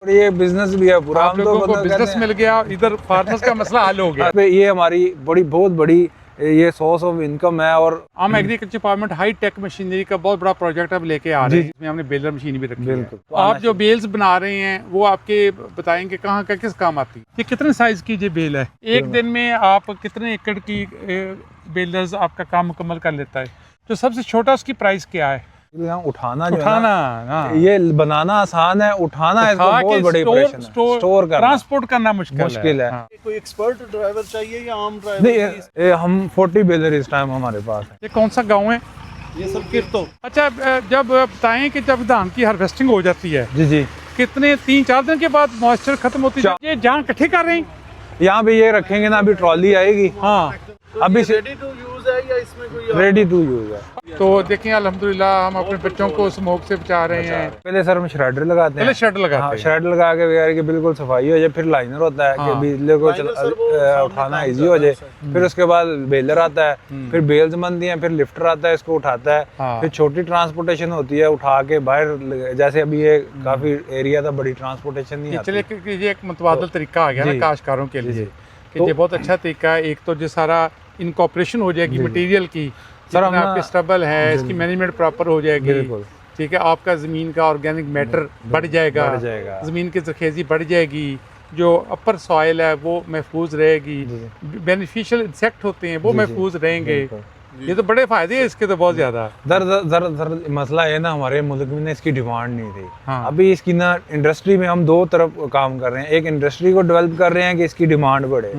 और ये बिजनेस भी है पूरा। आप लोगों को बिजनेस मिल गया, इधर फार्मर्स का मसला हल हो गया। ये हमारी बहुत बड़ी ये सोर्स ऑफ इनकम है। और हम agriculture department high tech machinery का बहुत बड़ा प्रोजेक्ट अब लेके आ रहे हैं, जिसमें हमने बेलर मशीन भी रखी है। तो आप जो बेल्स बना रहे हैं वो आपके बताएंगे कहाँ का किस काम आती है? ये कितने साइज की ये बेल है? एक दिन में आप कितने एकड़ की बेलर्स आपका काम मुकम्मल कर लेता है? जो सबसे छोटा उसकी प्राइस क्या है? यहाँ उठाना हाँ। ये बनाना आसान है, उठाना इसको बहुत बड़ी ऑपरेशन है। स्टोर करना, ट्रांसपोर्ट करना मुश्किल है। कोई एक्सपर्ट ड्राइवर चाहिए या आम ड्राइवर? नहीं, हम 40 बेलर इस टाइम हमारे पास है। ये कौन सा गांव है? ये सब किरतो। अच्छा, जब बताएं कि जब धान की हार्वेस्टिंग हो जाती है, जी जी, कितने 3-4 दिन के बाद मॉइस्चर खत्म होती है? ये जहाँ इकट्ठे कर रहे हैं यहाँ पे ये रखेंगे ना, अभी ट्रॉली आएगी। हाँ, अभी रेडी टू यूज है या इसमें कोई रेडी टू यूज है। तो देखिए अल्हम्दुलिल्लाह हम अपने बच्चों को स्मोक से बचा रहे हैं। पहले सर हम श्रेडर लगाते हैं। पहले शेड लगाते हाँ, हैं। श्रेडर लगा के वगैरह की बिल्कुल सफाई हो जाए, फिर लाइनर होता है कि बिजली को उठाना इजी हो जाए। फिर उसके बाद बेलर आता है, फिर बेल्स बनती हैं, फिर लिफ्टर आता है, इसको उठाता है। फिर छोटी ट्रांसपोर्टेशन होती है, उठा के बाहर, जैसे अभी ये काफी एरिया था, बड़ी ट्रांसपोर्टेशन नहीं आती। चलिए, ये एक मुतबादल तरीका आ गया ना काश्तकारों के लिए कि ये बहुत अच्छा तरीका है। एक तो जो सारा इनकॉर्पोरेशन हो जाएगी मटेरियल की, सर आपके स्टबल है, इसकी मैनेजमेंट प्रॉपर हो जाएगी। ठीक है, आपका ज़मीन का ऑर्गेनिक मैटर बढ़ जाएगा, ज़मीन की ज़रखेज़ी बढ़ जाएगी, जो अपर सॉइल है वो महफूज रहेगी, बेनिफिशियल इंसेक्ट होते हैं वो महफूज रहेंगे। ये तो बड़े फायदे हैं इसके तो बहुत ज्यादा। दर मसला है ना, हमारे मुल्क में ना इसकी डिमांड नहीं थी। हाँ। अभी इसकी ना इंडस्ट्री में हम दो तरफ काम कर रहे हैं। एक इंडस्ट्री को डेवलप कर रहे हैं कि इसकी डिमांड बढ़े,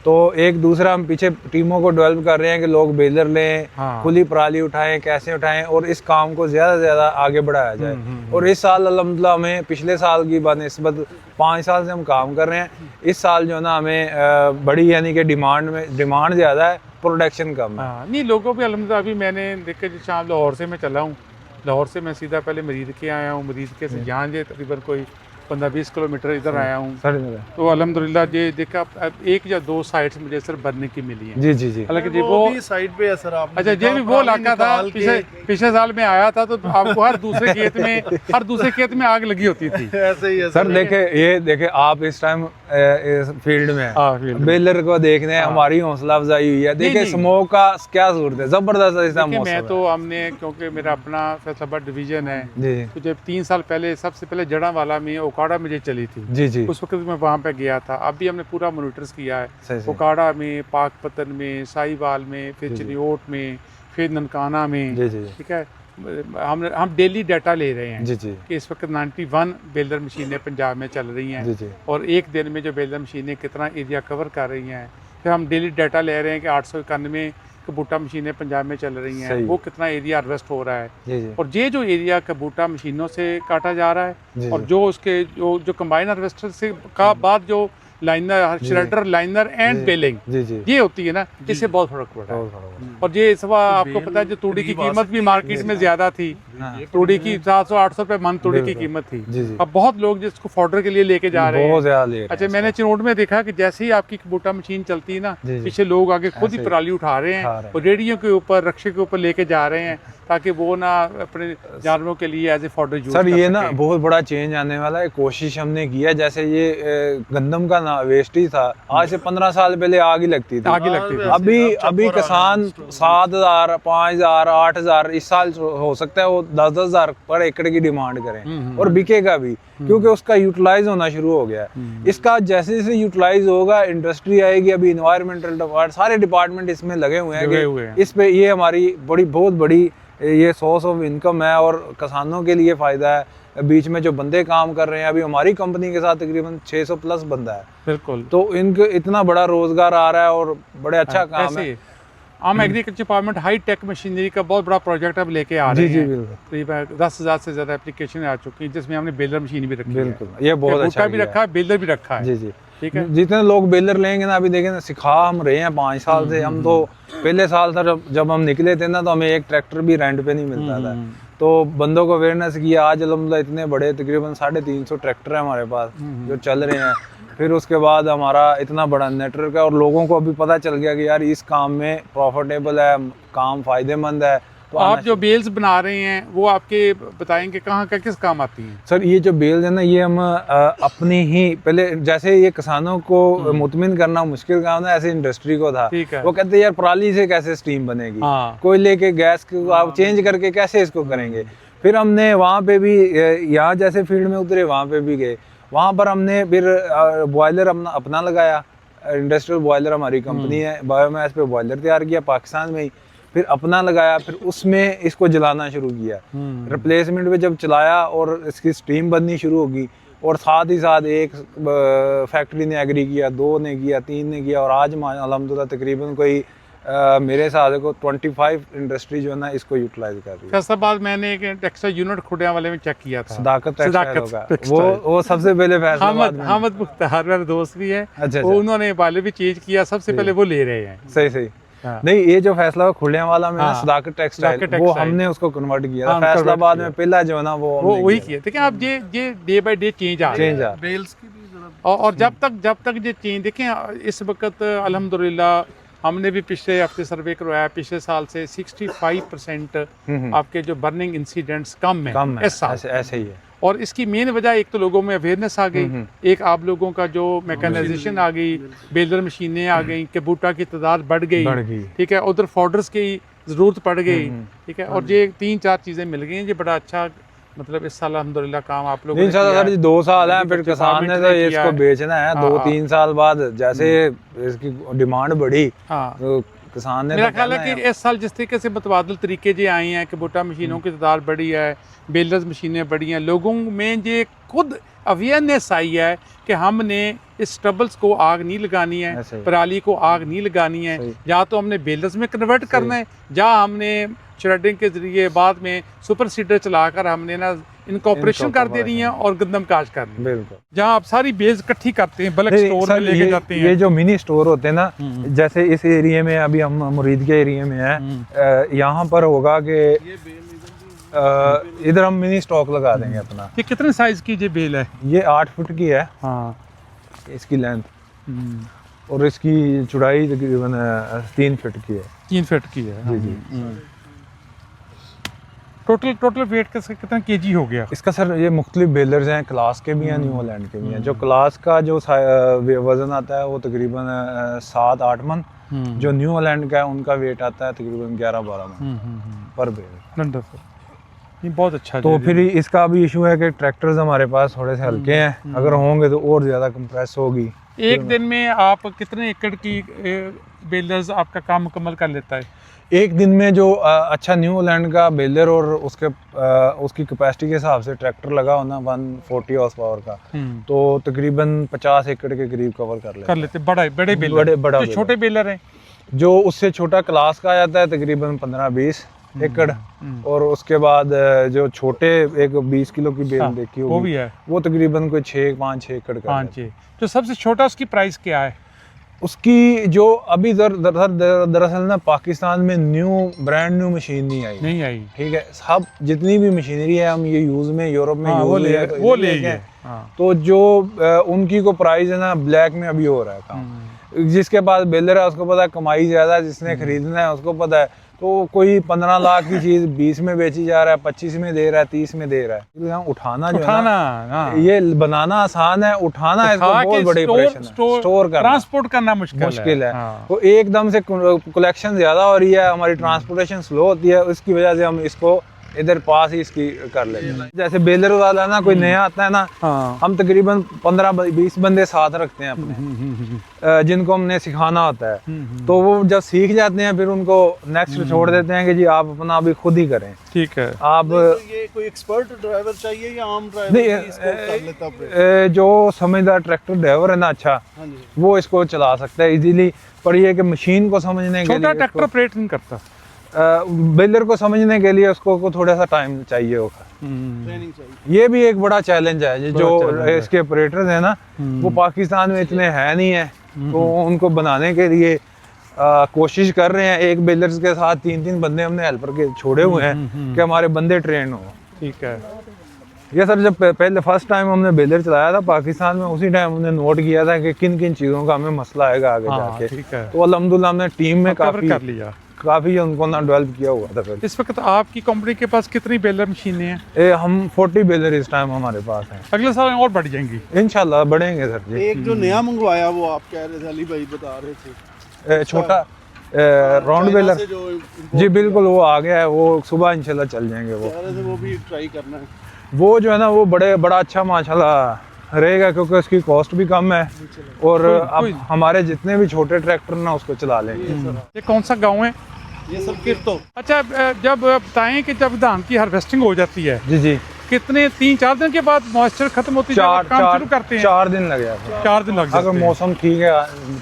तो एक दूसरा हम पीछे टीमों को डेवलप कर रहे हैं कि लोग बेलर लें, खुली पराली उठाएं, कैसे उठाएं, और इस काम को ज्यादा से ज्यादा आगे बढ़ाया जाए। और इस साल अल्हम्दुलिल्लाह हमें पिछले साल की बनिस्बत 5 साल से हम काम कर रहे हैं। इस साल जो ना हमें बड़ी यानी कि डिमांड ज्यादा है, प्रोडक्शन कम है। नहीं, लोगों पे अल्हम्दुलिल्लाह अभी मैंने देखा, जो शाम लाहौर से मैं चला हूँ, लाहौर से मैं सीधा पहले मरीद के आया हूँ, मरीद के से यहाँ जे तकरीबन कोई 15-20 किलोमीटर इधर आया हूँ। तो अल्हम्दुलिल्लाह ये देखा, एक या 2 साइट्स मुझे सर भरने की मिली है। जी जी जी। हालांकि जी वो साइड पे है सर। आप अच्छा, ये भी वो इलाका था, पिछले साल में आया था तो आपको हर दूसरे खेत में आग लगी होती थी। ऐसे ही है सर। देखे आप इस टाइम फील्ड में हैं, बेलर को देखने हैं, हमारी हौसला अफजाई हुई है। देखिए स्मोक का क्या सूरत है, जबरदस्त इस टाइम मौसम है। मैं तो हमने, क्योंकि मेरा अपना फैसलाबाद डिवीजन है जी, तो जब 3 साल पहले सबसे पहले जड़ावाला में ओकाड़ा मुझे चली थी जी जी, उस वक्त मैं वहाँ पे गया था। अभी हमने पूरा मॉनिटर्स किया है, ओकाड़ा में, पाकपतन में, साहिवाल में, फिर चिनियोट में, फिर ननकाना में। ठीक है, हम डेली डाटा ले रहे हैं कि इस वक्त 91 बेलर मशीनें पंजाब में चल रही हैं और एक दिन में जो बेलर मशीनें कितना एरिया कवर कर रही हैं। फिर हम डेली डाटा ले रहे हैं कि 891 कबूटा मशीनें पंजाब में चल रही हैं, वो कितना एरिया हार्वेस्ट हो रहा है। और ये जो एरिया कबूटा मशीनों से काटा जा रहा है और जो उसके जो कंबाइन हार्वेस्टर से का बाद जो लाइनर, श्रेडर, लाइनर एंड बेलिंग ये होती है ना, इससे बहुत फर्क पड़ रहा है। और ये इस आपको पता है, जो तूड़ी की कीमत भी मार्केट में ज्यादा थी, तूड़ी की 700-800 रुपए मन तूड़ी की कीमत थी। अब बहुत लोग जिसको फॉर्डर के लिए लेके जा रहे हैं। अच्छा, मैंने चिनोट में देखा कि जैसे ही आपकी कबूटा मशीन चलती है ना, पीछे लोग आगे खुद ही पराली उठा रहे हैं और रेडियो के ऊपर, रक्शे के ऊपर लेके जा रहे हैं ताकि वो ना अपने जानवरों के लिए as a fodder use sir. ये ना बहुत बड़ा चेंज आने वाला है। कोशिश हमने की है, जैसे ये गंदम का ना वेस्ट ही था, आज से 15 साल पहले आग ही लगती थी। अभी किसान 7,000, 5,000, 8,000 इस साल हो सकता है वो 10-10 हजार पर एकड़ की डिमांड करें और बिकेगा भी, क्योंकि उसका यूटिलाइज होना शुरू हो गया है। इसका जैसे जैसे यूटिलाइज होगा, इंडस्ट्री आएगी, अभी इन्वायरमेंटल डिपार्टमेंट, सारे डिपार्टमेंट इसमें लगे हुए हैं। इस पे ये हमारी बहुत बड़ी ये सोर्स ऑफ इनकम है और किसानों के लिए फायदा है। बीच में जो बंदे काम कर रहे हैं, अभी हमारी कंपनी के साथ तकरीबन 600 प्लस बंदा है। बिल्कुल, तो इनको इतना बड़ा रोजगार आ रहा है और बड़े अच्छा काम है। हम agriculture department high tech machinery का बहुत बड़ा प्रोजेक्ट अब लेके आ रहे हैं। करीब 10,000 से ज्यादा एप्लीकेशन आ चुकी है, जिसमें हमने बेलर मशीन भी रखी है। बिल्कुल, ये बहुत अच्छा भी रखा है, बेलर भी रखा है। जी, ठीक है। जितने लोग बेलर लेंगे ना, अभी देखें ना, सिखा हम रहे हैं 5 साल से। हम तो पहले साल था जब हम निकले थे ना, तो हमें एक ट्रैक्टर भी रेंट पे नहीं मिलता था। तो बंदों को अवेयरनेस किया। आज अल्हम्दुलिल्लाह इतने बड़े तकरीबन 350 ट्रैक्टर है हमारे पास जो चल रहे हैं। फिर उसके बाद हमारा इतना बड़ा नेटवर्क है और लोगों को अभी पता चल गया कि यार इस काम में प्रॉफिटेबल है, काम फ़ायदेमंद है तो आप जो बेल्स बना रहे हैं वो आपके बताएंगे कहाँ का किस काम आती हैं? सर ये जो बेल्स है ना, ये हम अपनी ही पहले जैसे ये किसानों को मुतमिन करना मुश्किल काम था, ऐसे इंडस्ट्री को था। वो कहते यार पराली से कैसे स्टीम बनेगी, कोयले के गैस को आप चेंज करके कैसे इसको करेंगे। फिर हमने वहाँ पे भी, यहाँ जैसे फील्ड में उतरे वहाँ पे भी गए, वहाँ पर हमने फिर बॉयलर अपना लगाया, इंडस्ट्रियल बॉयलर हमारी कंपनी है, बायोमास पे बॉयलर तैयार किया पाकिस्तान में ही, फिर अपना लगाया, फिर उसमें इसको जलाना शुरू किया। रिप्लेसमेंट पे जब चलाया और इसकी स्टीम बननी शुरू होगी, और साथ ही साथ एक फैक्ट्री ने एग्री किया, 2 ने किया, 3 ने किया, और आज अल्हम्दुलिल्लाह तकरीबन कोई मेरे हिसाब से 25 इंडस्ट्री जो है ना इसको यूटिलाइज कर रही है। फैसलाबाद मैंने एक टेक्सटाइल यूनिट खुडिया वाले में चेक किया था, सदाकत होगा वो सबसे पहले फैसलाबाद में हामिद मुख्तार मेरा दोस्त भी है। अच्छा, उन्होंने वाले भी चेंज किया, सबसे पहले वो ले रहे हैं। सही नहीं, ये जो फैसला खुलिया वाला में सदाकत टेक्सटाइल, वो हमने उसको कन्वर्ट किया था। फैसलाबाद में पहला जो है ना वो वही किया। देखिए आप ये डे बाय डे चेंज आ रहा है बेल्स की भी, और जब तक ये चेंज देखें इस वक्त अल्हम्दुलिल्लाह हमने भी पिछले हफ्ते सर्वे करवाया, पिछले साल से 65% आपके जो बर्निंग इंसिडेंट्स कम है ऐसे ही है। और इसकी मेन वजह एक तो लोगों में अवेयरनेस आ गई, एक आप लोगों का जो मैकेनाइजेशन आ गई, बेलर मशीनें आ गई, कबूटा की तादाद बढ़ गई, ठीक है, उधर फॉर्डर्स की जरूरत पड़ गई, ठीक है, और ये 3-4 चीज़ें मिल गई हैं। ये बड़ा अच्छा मतलब इस साल अल्हम्दुलिल्लाह काम आप लोगों ने किया है। 2 साल है, फिर किसान ने तो इसको बेचना है 2-3 साल बाद, जैसे इसकी डिमांड बढ़ी तो किसान ने, मेरा ख्याल है कि इस साल जिस तरीके से मुतबादल तरीके जो आए हैं, कबूटा मशीनों की तादाद बढ़ी है, बेलर्स मशीनें बढ़ी हैं, लोगों में ये खुद अवेयरनेस आई है कि हमने इस स्टबल्स को आग नहीं लगानी है, पराली को आग नहीं लगानी है, या तो हमने बेलर्स में कन्वर्ट करना है, या हमने श्रेडिंग के जरिए बाद में सुपर सीडर चलाकर हमने ना इनको ऑपरेशन कर दे रही हैं और गंदम काश कर रही हैं। जहाँ आप सारी बेल्स इकट्ठी करते हैं, बल्क स्टोर में लेके जाते हैं। ये जो मिनी स्टोर होते हैं ना, जैसे इस एरिया में अभी हम मुरीद के एरिया में है, यहाँ पर होगा कि इधर हम मिनी स्टॉक लगा देंगे अपना। ये कितने साइज की ये बेल है? ये 8 फुट की है इसकी लेंथ, और इसकी चौड़ाई तकरीबन 3 फीट की है। 3 फीट की है जी। टोटल वेट कितना केजी हो गया इसका? सर ये मुख्तलिफ बेलर्स हैं, क्लास के भी हैं, न्यू हॉलैंड के भी हैं। जो क्लास का जो वजन आता है वो तकरीबन 7-8 मन, जो न्यू हॉलैंड का है उनका वेट आता है तकरीबन 11-12 मन पर बेल। ये बहुत अच्छा। तो फिर इसका भी इशू है कि ट्रैक्टर्स हमारे पास थोड़े से हल्के हैं, अगर होंगे तो और ज़्यादा कंप्रेस होगी। एक दिन में आप कितने एकड़ की बेलर्स आपका काम मुकम्मल कर लेता है? एक दिन में जो अच्छा न्यू हॉलैंड का बेलर और उसकी कैपेसिटी के हिसाब से ट्रैक्टर लगा होना 140 हॉर्स पावर का, तो तकरीबन 50 एकड़ के करीब कवर कर लेते। बड़े बेलर, बड़ा छोटे बेलर हैं जो उससे छोटा क्लास का आ जाता है तकरीबन 15-20 एकड़, और उसके बाद जो छोटे एक 20 किलो की बेल देखी होगी, वो भी है, वो तकरीबन कोई 5-6 एकड़ का। जो सबसे छोटा उसकी प्राइस क्या है? उसकी जो अभी दरअसल ना पाकिस्तान में ब्रांड न्यू मशीन नहीं आई, ठीक है। सब जितनी भी मशीनरी है हम ये यूज में यूरोप में वो ले गए। तो जो उनकी को प्राइस है ना ब्लैक में अभी हो रहा है काम। जिसके पास बेलर है उसको पता है कमाई ज्यादा है, जिसने खरीदना है उसको पता है। तो कोई 15 लाख की चीज 20 में बेची जा रहा है, 25 में दे रहा है, 30 में दे रहा है। यहाँ उठाना ये बनाना आसान है, उठाना इसको बहुत बड़ी ऑपरेशन है। स्टोर करना, ट्रांसपोर्ट करना मुश्किल है। तो एकदम से कलेक्शन ज्यादा हो रही है, हमारी ट्रांसपोर्टेशन स्लो होती है, उसकी वजह से हम इसको इधर पास ही इसकी कर लेते हैं। जैसे बेलर वाला ना कोई नया आता है ना, हम तकरीबन 15-20 बंदे साथ रखते हैं अपने, जिनको हमने सिखाना होता है। तो वो जब सीख जाते हैं फिर उनको नेक्स्ट छोड़ देते हैं कि जी आप अपना अभी खुद ही करें। ठीक है। आप ये कोई एक्सपर्ट ड्राइवर चाहिए या आम ड्राइवर? जो समझदार ट्रैक्टर ड्राइवर है ना, अच्छा वो इसको चला सकता है इजीली। पर ये कि मशीन को समझने के लिए छोटा ट्रैक्टर ऑपरेट नहीं करता, बेलर को समझने के लिए उसको थोड़ा सा टाइम चाहिए होगा, ट्रेनिंग चाहिए। ये भी एक बड़ा चैलेंज है। जो इसके ऑपरेटर्स हैं ना वो पाकिस्तान में इतने हैं नहीं है, तो उनको बनाने के लिए कोशिश कर रहे हैं। एक बेलर्स के साथ 3-3 बंदे हमने हेल्पर के छोड़े हुए हैं कि हमारे बंदे ट्रेन हो। ठीक है। ये सर जब पहले फर्स्ट टाइम हमने बेलर चलाया था पाकिस्तान में, उसी टाइम हमने नोट किया था कि किन किन चीज़ों का हमें मसला आएगा आगे जाके। ठीक है। तो अल्हम्दुलिल्लाह हमने टीम में काफी कर लिया, काफ़ी उनको ना डेवलप किया हुआ था फिर। इस वक्त आपकी कंपनी के पास कितनी बेलर मशीनें हैं? हम 40 बेलर इस टाइम हमारे पास हैं। अगले साल और बढ़ जाएंगी इंशाल्लाह बढ़ेंगे सर जी। एक जो नया मंगवाया वो आप कह रहे थे, अली भाई बता रहे थे, छोटा राउंड चाइना बेलर से जो जी बिल्कुल वो आ गया है, वो सुबह इंशाल्लाह चल जाएंगे। वो कह रहे थे वो भी ट्राई करना है। वो जो है ना वो बड़ा अच्छा माशाल्लाह रहेगा, क्योंकि उसकी कॉस्ट भी कम है और अब हमारे जितने भी छोटे ट्रैक्टर ना उसको चला लेंगे। ये कौन सा गाँव है? ये सब किरतो। अच्छा, जब बताएं कि जब धान की हार्वेस्टिंग हो जाती है जी जी, कितने 3-4 दिन के बाद मॉइस्चर खत्म होती है, काम शुरू करते हैं? 4 दिन लग जाते हैं। 4 दिन लग जाते अगर हैं। मौसम ठीक है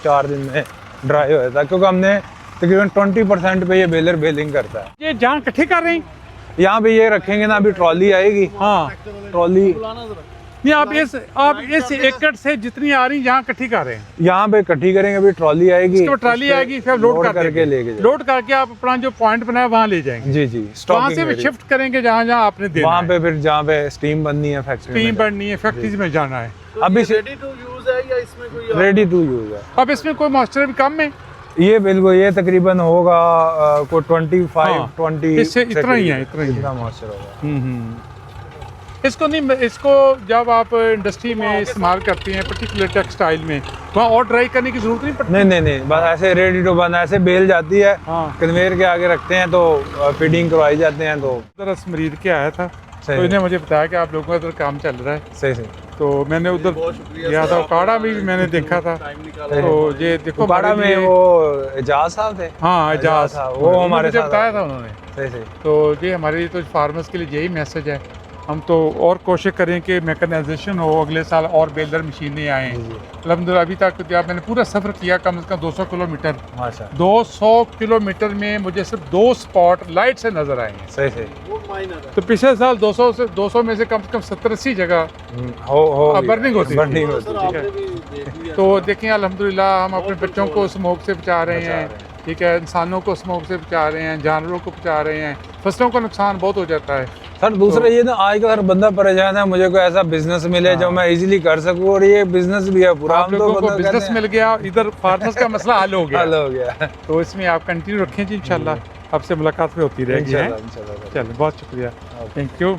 4 दिन में ड्राई हो जाता है, क्योंकि हमने तकरीबन 20% पे ये बेलर बेलिंग करता है। ये जहाँ इकट्ठे कर रहे हैं यहाँ पे ये रखेंगे ना, अभी ट्रॉली आएगी। हाँ, ट्रॉली नहीं आप इस एकड़ से जितनी आ रही यहाँ इकट्ठी कर रहे हैं, यहाँ पे इकट्ठी करेंगे, अभी ट्रॉली आएगी, इसके बाद ट्राली आएगी, फिर लोड करके लेके जाएंगे। लोड करके आप अपना जो पॉइंट बनाया वहाँ ले जाएंगे। जी जी, वहाँ से भी शिफ्ट करेंगे जहाँ जहाँ आपने देना वहाँ है। पे फिर जहाँ पे स्टीम बननी है फैक्ट्री में, स्टीम बढ़नी है, फैक्ट्रीज में जाना है। अभी रेडी टू यूज है या इसमें कोई रेडी टू यूज है। अब इसमें कोई मॉइस्चर भी कम है? ये बिल्कुल, ये तकरीबन होगा कोई 25-20 इससे इतना ही है, इतना मॉइस्चर होगा। इसको नहीं, इसको जब आप इंडस्ट्री में इस्तेमाल करते हैं पर्टिकुलर टेक्सटाइल में, वहाँ और ड्राई करने की जरूरत नहीं पड़ती? नहीं, बस ऐसे रेडी टू बन ऐसे बेल जाती है। हाँ। कन्वेयर के आगे रखते हैं तो फीडिंग करवाई जाते हैं। तो उधर मरीद के आया था, तो इन्हें मुझे बताया कि आप लोगों का उधर काम चल रहा है। सही तो मैंने उधर गया था, काड़ा में भी मैंने देखा था। तो ये देखो काड़ा में वो एजाज साहब थे। हाँ, एजाज, वो हमारे साथ बताया था उन्होंने। सही। तो ये हमारे लिए तो फार्मर्स के लिए यही मैसेज है, हम तो और कोशिश करें कि मैकेनाइजेशन हो, अगले साल और बेलर मशीनें आएँ। अल्हम्दुलिल्लाह अभी तक जब मैंने पूरा सफ़र किया कम से कम 200 किलोमीटर, 200 किलोमीटर में मुझे सिर्फ 2 स्पॉट लाइट से नजर आए हैं। सही। वो माइनर है। तो पिछले साल 200 में से कम 70-80 जगह बर्निंग होती है। तो देखें अल्हम्दुलिल्लाह हम अपने बच्चों को स्मोक से बचा रहे हैं, ठीक है, इंसानों को स्मोक से बचा रहे हैं, जानवरों को बचा रहे हैं, फसलों का नुकसान बहुत हो जाता है। सर दूसरा ये ना, आज का हर बंदा परेशान है, मुझे कोई ऐसा बिजनेस मिले जो मैं इजीली कर सकूं, और ये बिजनेस भी है पूरा। आप लोगों को बिजनेस मिल गया, इधर फार्मर्स का मसला हल हो गया। तो इसमें आप कंटिन्यू रखें जी, इंशाल्लाह आपसे मुलाकात भी होती रहेगी। चलो, बहुत शुक्रिया, थैंक यू।